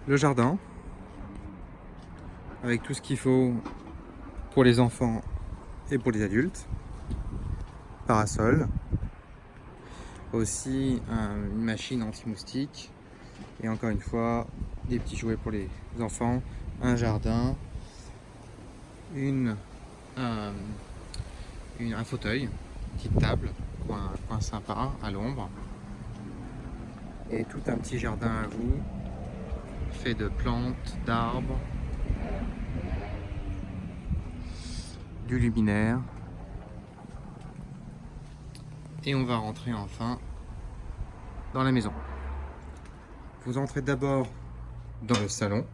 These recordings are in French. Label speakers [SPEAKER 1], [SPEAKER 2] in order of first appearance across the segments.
[SPEAKER 1] le jardin avec tout ce qu'il faut pour les enfants et pour les adultes. Parasol, aussi une machine anti-moustique et encore une fois des petits jouets pour les enfants, un jardin, un, un fauteuil, une petite table, coin sympa à l'ombre et tout un petit jardin à vous fait de plantes, d'arbres, du luminaire. Et on va rentrer enfin dans la maison. Vous entrez d'abord dans le salon,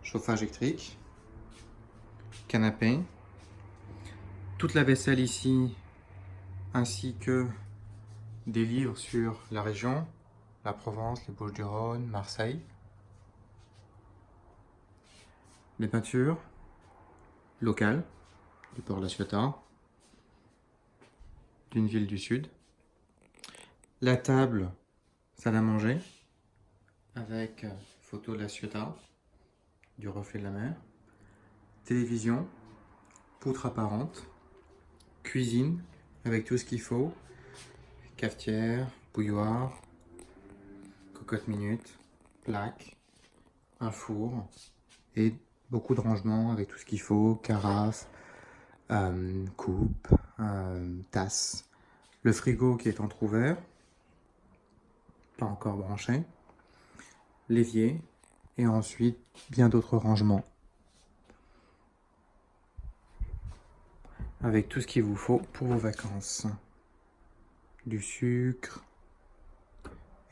[SPEAKER 1] chauffage électrique, canapé, toute la vaisselle ici, ainsi que des livres sur la région, la Provence, les Bouches-du-Rhône, Marseille, les peintures locales du port La Ciotat, d'une ville du sud, la table, salle à manger, avec photo de La Ciotat, du reflet de la mer, télévision, poutre apparente, cuisine avec tout ce qu'il faut, cafetière, bouilloire, cocotte minute, plaque, un four et beaucoup de rangements avec tout ce qu'il faut, carafe, coupe, tasse, le frigo qui est entrouvert, pas encore branché, l'évier et ensuite bien d'autres rangements avec tout ce qu'il vous faut pour vos vacances, du sucre,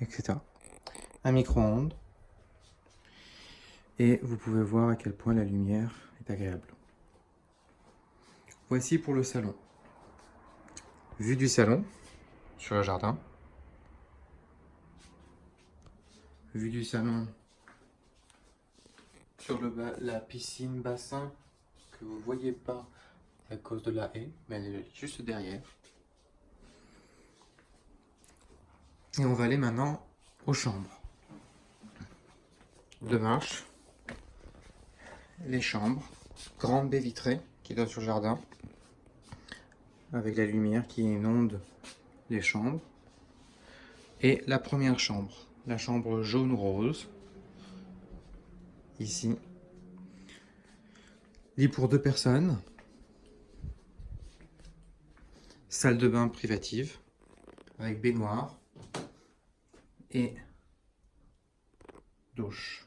[SPEAKER 1] etc. Un micro-ondes et vous pouvez voir à quel point la lumière est agréable. Voici pour le salon. Vue du salon sur le jardin. Vue du salon sur la piscine bassin que vous ne voyez pas à cause de la haie, mais elle est juste derrière. Et on va aller maintenant aux chambres. Deux marches, les chambres, grande baie vitrée qui donne sur le jardin, avec la lumière qui inonde les chambres. Et la première chambre, la chambre jaune-rose, ici. Lit pour deux personnes. Salle de bain privative, avec baignoire et douche.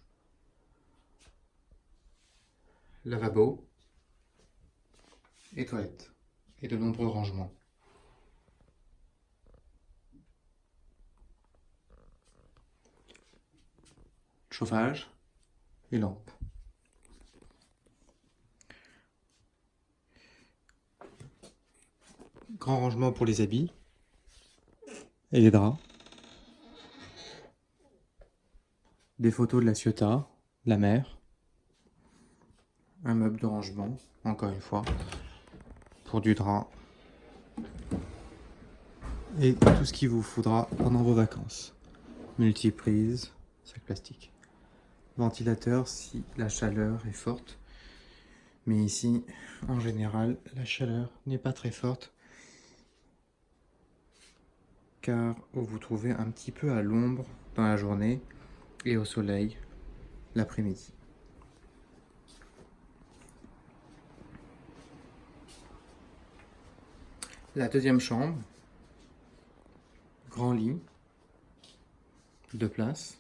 [SPEAKER 1] Lavabo et toilettes. Et de nombreux rangements. Chauffage et lampes. Grand rangement pour les habits et les draps. Des photos de la Ciotat, la mer. Un meuble de rangement, encore une fois, pour du drap. Et tout ce qu'il vous faudra pendant vos vacances. Multiprise, sac plastique. Ventilateur si la chaleur est forte. Mais ici, en général, la chaleur n'est pas très forte. Car vous vous trouvez un petit peu à l'ombre dans la journée et au soleil l'après-midi. La deuxième chambre, grand lit, 2 places,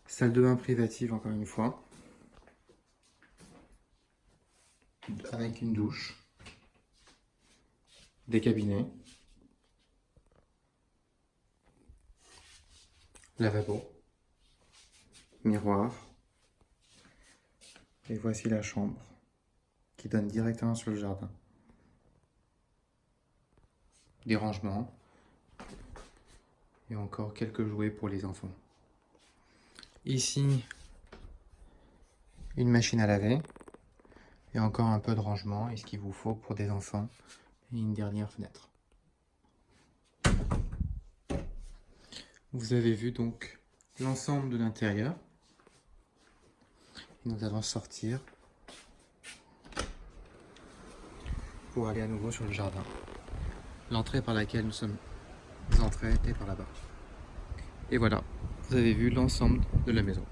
[SPEAKER 1] salle de bain privative encore une fois, avec une douche, des cabinets, lavabo, miroir, et voici la chambre qui donne directement sur le jardin. Des rangements et encore quelques jouets pour les enfants. Ici, une machine à laver et encore un peu de rangement et ce qu'il vous faut pour des enfants et une dernière fenêtre. Vous avez vu donc l'ensemble de l'intérieur. Et nous allons sortir pour aller à nouveau sur le jardin. L'entrée par laquelle nous sommes entrés est par là-bas. Et voilà, vous avez vu l'ensemble de la maison.